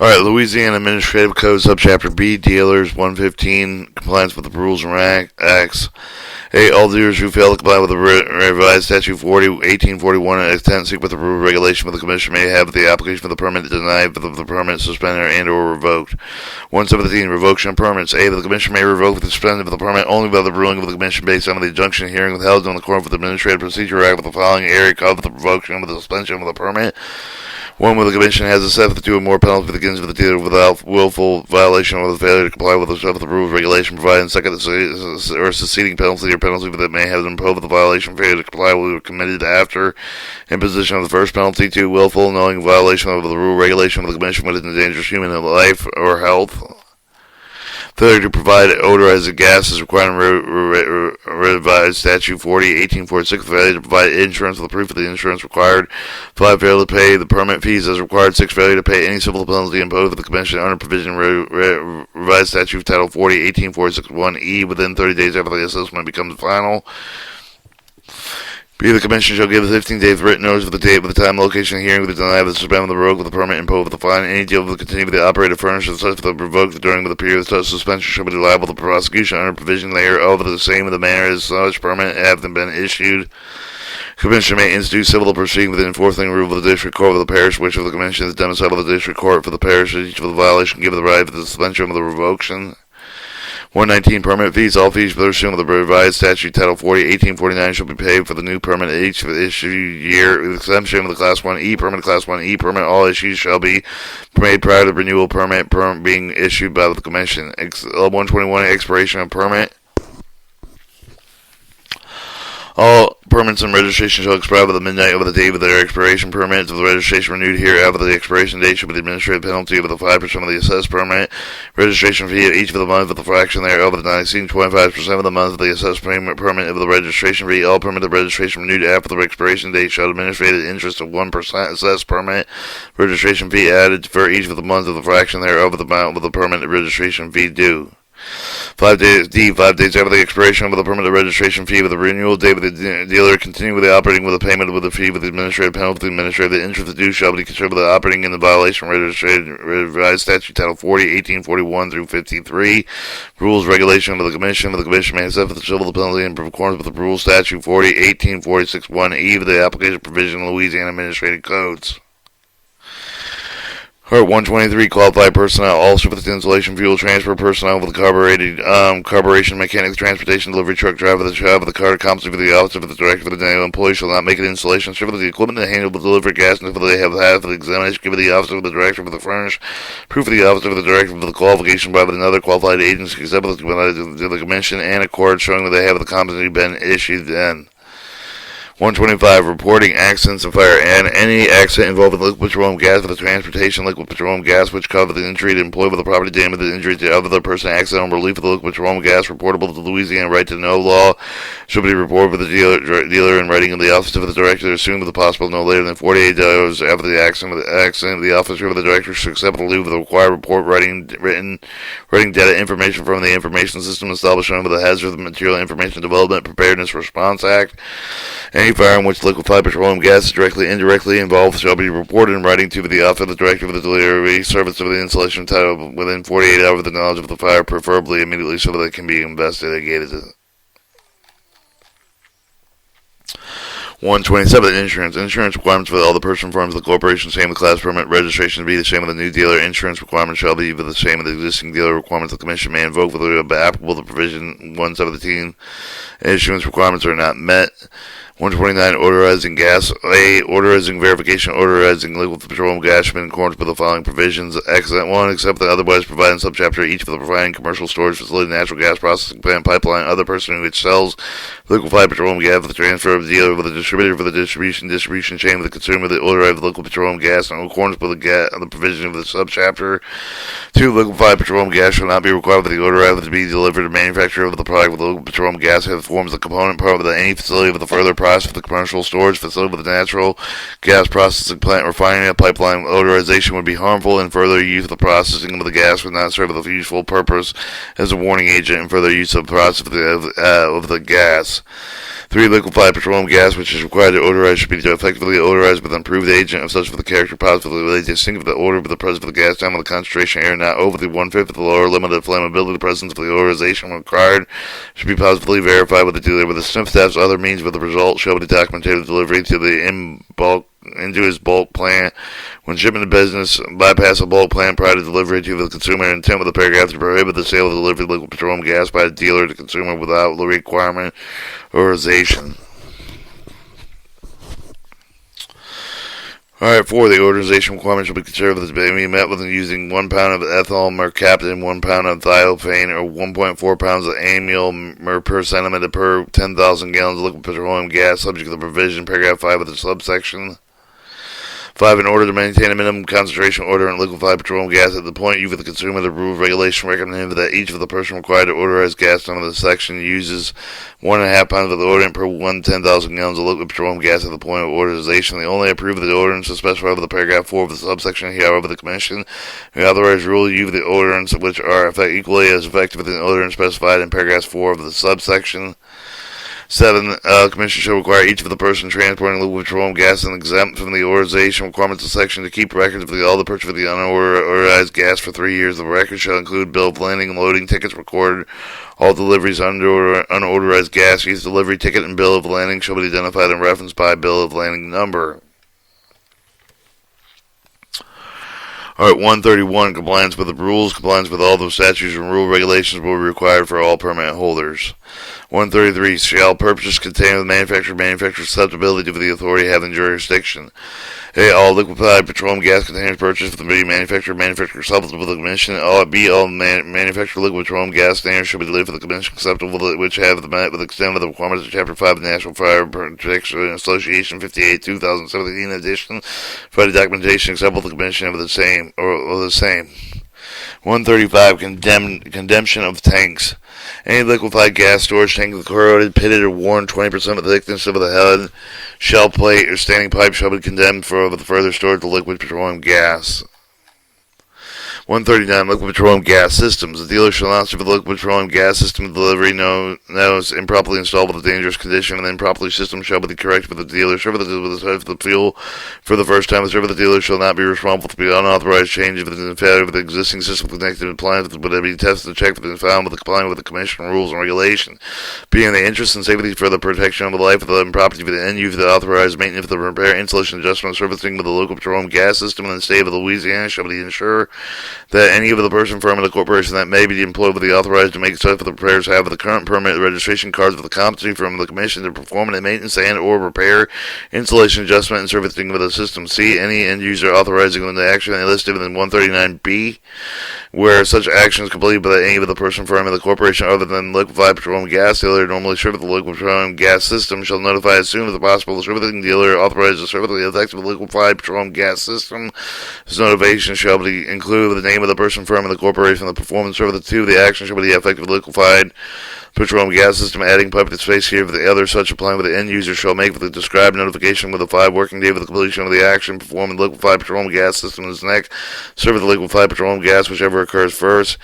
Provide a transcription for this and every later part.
Alright, Louisiana Administrative Code, Subchapter B, Dealers, 115, Compliance with the Rules and Acts. 8. All dealers who fail to comply with the revised Statute 1841 and extent seek with the rule regulation of the Commission may have the application for the permit denied, the permit suspended and or revoked. 117. Revocation of permits. A. The Commission may revoke the suspension of the permit only by the ruling of the Commission based on the injunction hearing withheld in accordance with the Administrative Procedure Act with the following area of the revocation of the suspension of the permit. 1. Where the Commission has assessed the 2 or more penalties begins with the dealer without willful violation or the failure to comply with the rules regulation provided. 2. Or succeeding penalty or penalty that may have been imposed with the violation failure to comply with committed after imposition of the first penalty. 2. Willful knowing violation of the rule regulation of the Commission with endangers human life or health. Failure to provide odorizing gas is required in revised Statute 1846. Failure to provide insurance with the proof of the insurance required. 5. Failure to pay the permit fees as required. 6. Failure to pay any civil penalty imposed with the Commission under provision revised Statute Title 1846 1E within 30 days after the assessment becomes final. B. The Commission shall give 15 days written notice of the date, with the time, location, and hearing with the denial of the suspended with the revoke with the permit imposed with the fine. Any deal will continue with the operator furnished and such for the revoked during the period of such suspension shall be liable to prosecution under provision thereof the same in the manner as such permit having been issued. Commission may institute civil proceeding within enforcing rule of the district court of the parish, which of the Commission is domiciled of the district court for the parish, each of the violation given the right for the suspension of the revocation. 119. Permit fees. All fees pursuant to the revised statute Title 1849 shall be paid for the new permit each issue year, with exemption of the Class 1E permit. Class 1E permit, all issues shall be made prior to the renewal permit being issued by the Commission. 121. Expiration of permit. All permits and registration shall expire by the midnight of the date of their expiration. Permits of the registration renewed hereafter the expiration date shall be the administrative penalty of the 5% of the assessed permit. Registration fee of each of the month of the fraction thereof of the 25% of the month of the assessed permit of the registration fee. All permit of registration renewed after the expiration date shall administrative interest of 1% assessed permit. Registration fee added for each of the months of the fraction thereof of the amount of the permit of registration fee due. 5 days after the expiration of the permanent registration fee with the renewal date of the dealer continue with the operating with the payment with the fee with the administrative penalty. The interest due shall be considered the operating in the violation revised statute Title 1841 through 53. Rules regulation of the Commission. The Commission may accept the civil penalty in accordance with the rule statute 1846 1E of the application provision of Louisiana Administrative Codes. 123. Qualified personnel. All with installation, fuel, transfer personnel with the carburation, mechanics, transportation, delivery truck driver, the driver, the car, competency for the officer, for the director, for the denial employee shall not make an installation. Serve the equipment to handle the delivery gas until they have had for the examination given the officer, for the director, for the furnish, proof of the officer, for the director, for the qualification by another qualified agency, except for the Commission and accord showing that they have the competency been issued then. 125. Reporting accidents and fire. And any accident involving liquid petroleum gas for the transportation, liquid petroleum gas which causes the injury to employee with the property damage, the injury to other person, accident or relief of the liquid petroleum gas reportable to the Louisiana right to know law should be reported with the dealer in writing of the officer of the director, assumed with the possible no later than 48 hours after the accident. The officer of the director should accept the leave of the required report writing data information from the information system established under the Hazardous Material Information Development Preparedness Response Act. Any fire in which liquefied petroleum gas is directly or indirectly involved shall be reported in writing to the officer of the director of the delivery service of the installation title within 48 hours of the knowledge of the fire, preferably immediately, so that it can be investigated. 127. Insurance. Insurance requirements for all the person firms of the corporation, same with class permit registration to be the same with the new dealer. Insurance requirements shall be the same with the existing dealer requirements. The Commission may invoke whether applicable to provision 117. Issuance requirements are not met. 129. Odorizing gas. A. Odorizing verification. Odorizing liquid petroleum gas should be in accordance with the following provisions. Excellent 1. Except that otherwise provided in subchapter each for the providing commercial storage facility, natural gas processing plant, pipeline, other person which sells liquefied petroleum gas for the transfer of the dealer with the distributor for the distribution chain with the consumer the odorized liquid petroleum gas in accordance with the provision of the subchapter. 2. Liquefied petroleum gas shall not be required for the odorized to be delivered to manufacturer of the product with liquid petroleum gas that forms the component part of any facility with the further process process of the commercial storage facility with a natural gas processing plant, refining a pipeline. Odorization would be harmful, and further use of the processing of the gas would not serve the useful purpose as a warning agent, and further use of the process of the gas. 3. Liquefied petroleum gas, which is required to odorize, should be effectively odorized with an improved agent of such for the character positively related distinct of the odor of the presence of the gas down with the concentration air not over the 1/5 of the lower limit of flammability. The presence of the odorization required should be positively verified with the dealer with the sniff tests. Other means with the result shall be documented delivery to the into his bulk plant. When shipping to business, bypass a bulk plant prior to delivery to the consumer. Intent with the paragraph to prohibit the sale of delivered liquid petroleum gas by a dealer to consumer without the requirement odorization. Alright, 4. The odorization requirement shall be considered as being met with using 1 pound of ethyl mercaptan, 1 pound of thiophane, or 1.4 pounds of amyl per centimeter per 10,000 gallons of liquid petroleum gas, subject to the provision, paragraph 5 of the subsection. 5. In order to maintain a minimum concentration of odorant liquefied petroleum gas at the point used for the consumer, the rule of regulation recommended that each of the person required to odorize gas under the section uses 1.5 pounds of the odorant per 10,000 gallons of liquid petroleum gas at the point of odorization. The only approved of the odorants is specified with the paragraph 4 of the subsection. However, the Commission may authorize rule use of the odorants which are equally as effective as the odorant specified in paragraph 4 of the subsection. 7. Commission shall require each of the person transporting liquid petroleum gas and exempt from the odorization requirements of section to keep records of all the purchase of the unodorized gas for 3 years. The record shall include bill of landing and loading tickets recorded. All deliveries under unodorized gas, each delivery ticket and bill of landing shall be identified and referenced by bill of landing number. Alright, 131. Compliance with the rules. Compliance with all the statutes and rule regulations will be required for all permit holders. 133. Shall purchase contain the manufacturer's susceptibility to the authority having jurisdiction. A. All liquefied petroleum gas containers purchased from the manufacturer acceptable to the Commission. B. All manufactured liquid petroleum gas containers shall be delivered to the Commission acceptable which have met with the extent of the requirements of Chapter 5 of the National Fire Protection Association 58 2017 edition. For the documentation acceptable to the Commission of the same. 135. Condemnation of tanks. Any liquefied gas storage tank with corroded, pitted, or worn 20% of the thickness of the head, shell plate, or standing pipe shall be condemned for the further storage of liquid petroleum gas. 139. Liquid petroleum gas systems. The dealer shall not serve the liquid petroleum gas system delivery knows improperly installed with a dangerous condition, and the improperly system shall be corrected with the dealer. Serve with the fuel for the first time. The server of the dealer shall not be responsible for the unauthorized change if it is in failure with the existing system connected to appliance, but it be tested and checked if it is found with the complying with the Commission rules and regulations. Being in the interest and safety for the protection of the life of the property of the end user, the authorized maintenance of the repair, installation, adjustment, servicing of the local petroleum gas system in the state of Louisiana shall be ensured that any of the person, firm, or the corporation that may be employed with the authorized to make such for the repairs have the current permit, the registration cards with the competency from the Commission to perform the maintenance and or repair, installation, adjustment, and servicing of the system. C. Any end user authorizing the action listed in 139B, where such action is completed by any of the person, firm, or the corporation other than liquefied petroleum gas dealer normally served with the liquid petroleum gas system shall notify as soon as possible the servicing dealer authorized to serve with the effective liquefied petroleum gas system. This notification shall be include the name of the person, firm, and the corporation, the performance server. The 2. The action shall be the effective liquefied petroleum gas system, adding pipe to space here for the other such applying with the end user shall make with the described notification with a 5 working day for the completion of the action performing the liquefied petroleum gas system is next. Serve the liquefied petroleum gas, whichever occurs first.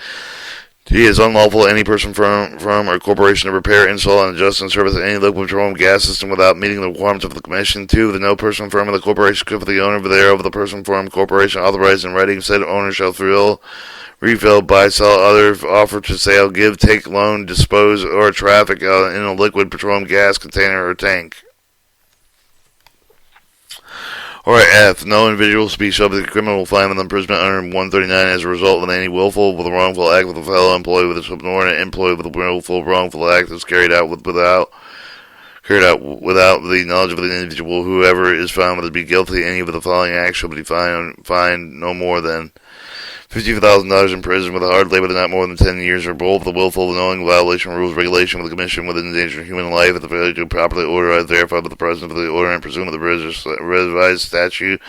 D. Is unlawful any person, firm, or corporation to repair, install, and adjust and service any liquid petroleum gas system without meeting the requirements of the Commission. 2. The no person, firm, or the corporation could for the owner thereof the person, firm, corporation authorized in writing said owner shall refill, buy, sell, other offer to sale, give, take, loan, dispose, or traffic in a liquid petroleum gas container or tank. Alright, F. No individual shall be subject to criminal fine and imprisonment under 139 as a result of any willful with a wrongful act with a fellow employee with a subordinate employee with a willful wrongful act that's carried out without the knowledge of the individual. Whoever is found to be guilty of any of the following acts shall be fined no more than $50,000 in prison with a hard labor of not more than 10 years, or both the willful and knowing violation of rules regulation with the commission within the danger of human life if the failure to properly order as verified by the president of the order and pursuant to the revised statute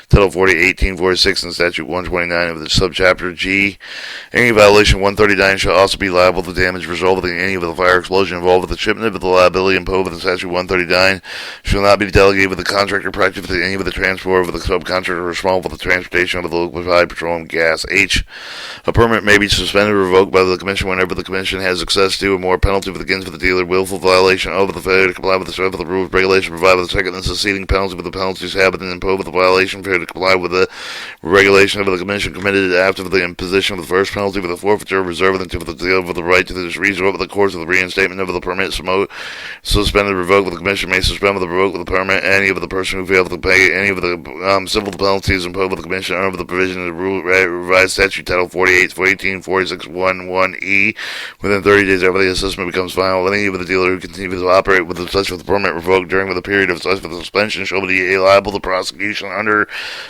Title 40, 1846 and Statute 129 of the subchapter G. Any violation of 139 shall also be liable to damage resulting in any of the fire explosion involved with the shipment of the liability imposed with the Statute 139 shall not be delegated with the contractor practice to any of the transport of the subcontractor responsible for the transportation of the liquefied petroleum gas. H. A permit may be suspended or revoked by the Commission whenever the Commission has access to or more penalty begins with the dealer willful violation of the failure to comply with the rules regulation provided with the second and succeeding penalty with the penalties having been imposed with the violation failure to comply with the regulation of the Commission committed after the imposition of the first penalty with the forfeiture reserving to the dealer with the right to the resort with the course of the reinstatement of the permit suspended revoked with the Commission may suspend with the revoke with the permit any of the person who failed to pay any of the civil penalties imposed with the Commission under the provision of the revised statute Title 48, 18, 46, 1E within 30 days after the assessment becomes final. Any of the dealer who continues to operate with such with the permit revoked during the period of such with the suspension shall be liable to prosecution under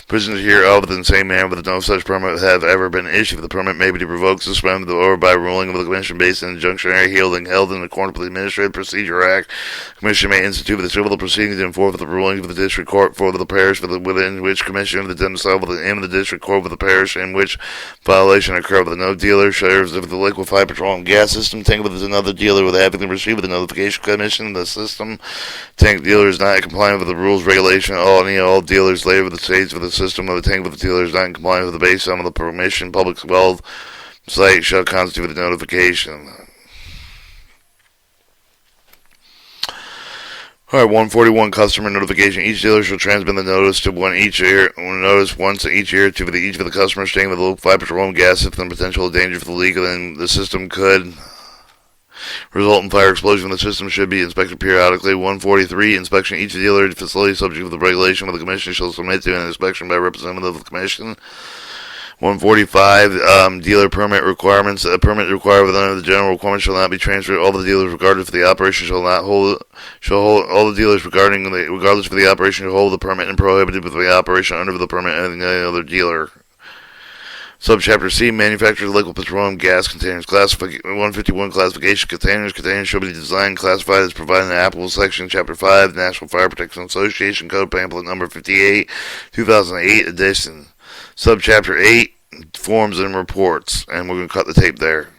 prisoners hereof in the same manner with no such permit have ever been issued. The permit may be revoked, suspended, or by ruling of the Commission based on injunctionary hearing held in accordance with the Administrative Procedure Act. The Commission may institute the civil proceedings and enforce the rulings of the district court for the parish within which Commission of the domicile within the district court with the parish in which violation occurred. With no dealer shares of the liquefied petroleum gas system tank with another dealer with having received the notification commission the system tank dealer is not compliant with the rules regulation all dealers later with the states with the system of the tank with the dealer is not in compliance with the base sum of the permission public wealth site shall constitute the notification. Alright, 141 customer notification. Each dealer shall transmit the notice to once each year to each of the customers staying with the liquefied petroleum gas if the potential danger for the leak and the system could result in fire explosion. The system should be inspected periodically. 143 inspection. Each dealer facility subject to the regulation of the Commission shall submit to an inspection by representative of the Commission. 145 dealer permit requirements. A permit required within the general requirements shall not be transferred. All the dealers regardless for the operation shall hold all the dealers regardless for the operation shall hold the permit and prohibited with the operation under the permit and any other dealer. Subchapter C, manufactured liquid petroleum gas containers. 151 classification containers. Containers shall be designed classified as provided in the applicable section, Chapter 5, National Fire Protection Association Code, pamphlet number 58, 2008 edition. Subchapter 8, forms and reports. And we're going to cut the tape there.